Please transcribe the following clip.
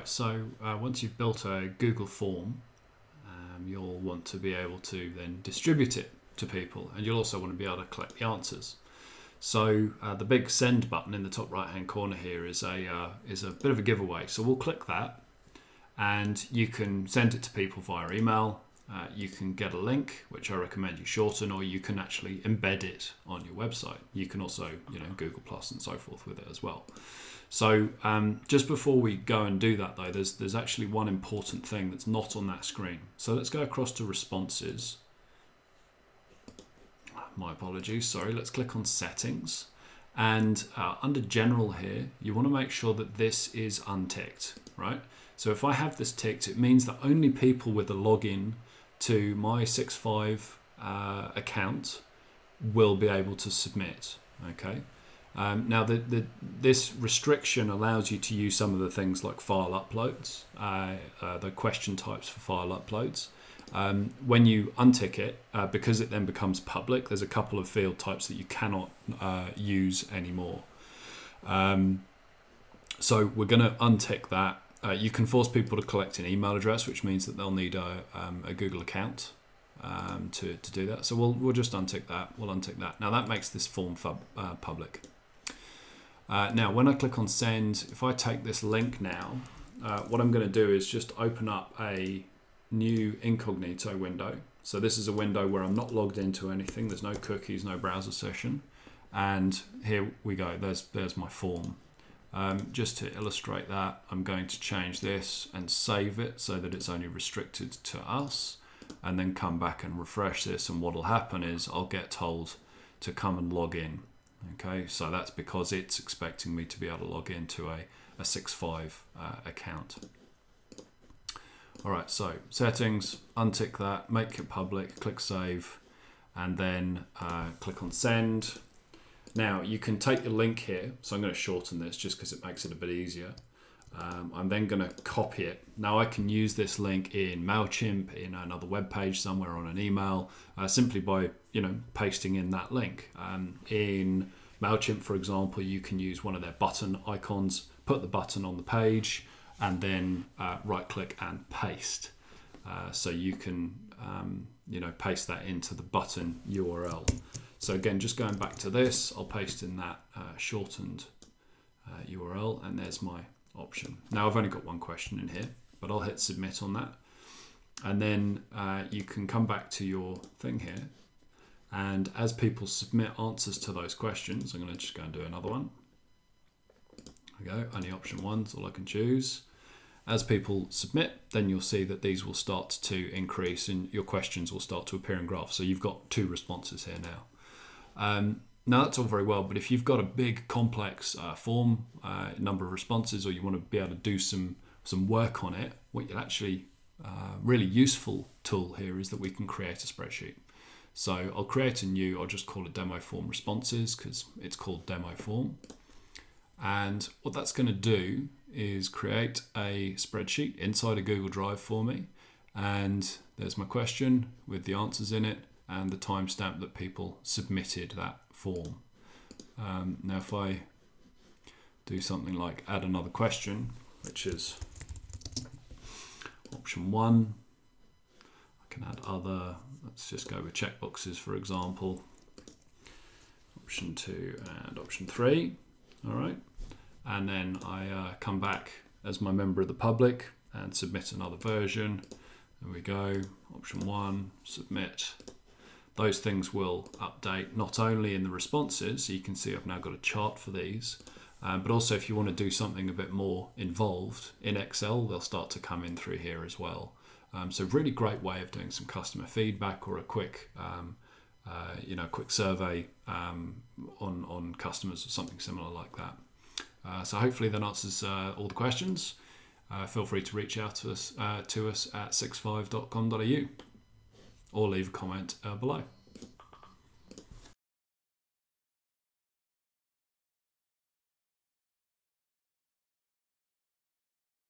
so once you've built a Google form, you'll want to be able to then distribute it to people, and you'll also want to be able to collect the answers. So the big send button in the top right hand corner here is a bit of a giveaway. So we'll click that, and you can send it to people via email. You can get a link, which I recommend you shorten, or you can actually embed it on your website. You can also, Google Plus and so forth with it as well. So just before we go and do that though, there's actually one important thing that's not on that screen. So let's go across to responses. My apologies, sorry. Let's click on settings, and under general here, you want to make sure that this is unticked, right? So if I have this ticked, it means that only people with a login to my 65 account will be able to submit, okay? Now, this restriction allows you to use some of the things like file uploads, the question types for file uploads. When you untick it, because it then becomes public, there's a couple of field types that you cannot use anymore. So we're going to untick that. You can force people to collect an email address, which means that they'll need a Google account to do that. So we'll just untick that. We'll untick that. Now that makes this form public. Now when I click on send, if I take this link now, what I'm going to do is just open up a new incognito window. So this is a window where I'm not logged into anything. There's no cookies, no browser session. And here we go. There's my form. Just to illustrate that, I'm going to change this and save it so that it's only restricted to us, and then come back and refresh this, and what will happen is I'll get told to come and log in. Okay, so that's because it's expecting me to be able to log into a 65 account. All right, so settings, untick that, make it public, click save, and then click on send. Now you can take your link here, so I'm going to shorten this just because it makes it a bit easier. I'm then going to copy it. Now I can use this link in MailChimp, in another web page somewhere, on an email, simply by pasting in that link. In MailChimp, for example, you can use one of their button icons, put the button on the page, and then right click and paste. So you can paste that into the button URL. So again, just going back to this, I'll paste in that shortened URL, and there's my option. Now I've only got one question in here, but I'll hit submit on that. And then you can come back to your thing here, and as people submit answers to those questions, I'm going to just go and do another one. There we go, only option one's all I can choose. As people submit, then you'll see that these will start to increase and your questions will start to appear in graphs. So you've got 2 responses here now. Now that's all very well, but if you've got a big complex form, number of responses, or you want to be able to do some work on it, what you'll actually really useful tool here is that we can create a spreadsheet. So I'll create a new, I'll just call it demo form responses because it's called demo form. And what that's going to do is create a spreadsheet inside a Google Drive for me. And there's my question with the answers in it and the timestamp that people submitted that form. Now if I do something like add another question, which is option 1, I can add other, let's just go with checkboxes for example, option 2 and option 3, all right. And then I come back as my member of the public and submit another version. There we go, option 1, submit. Those things will update not only in the responses, so you can see I've now got a chart for these, but also if you want to do something a bit more involved in Excel, they'll start to come in through here as well. So really great way of doing some customer feedback or a quick, quick survey on customers or something similar like that. So hopefully that answers all the questions. Feel free to reach out to us at 65.com.au or leave a comment below.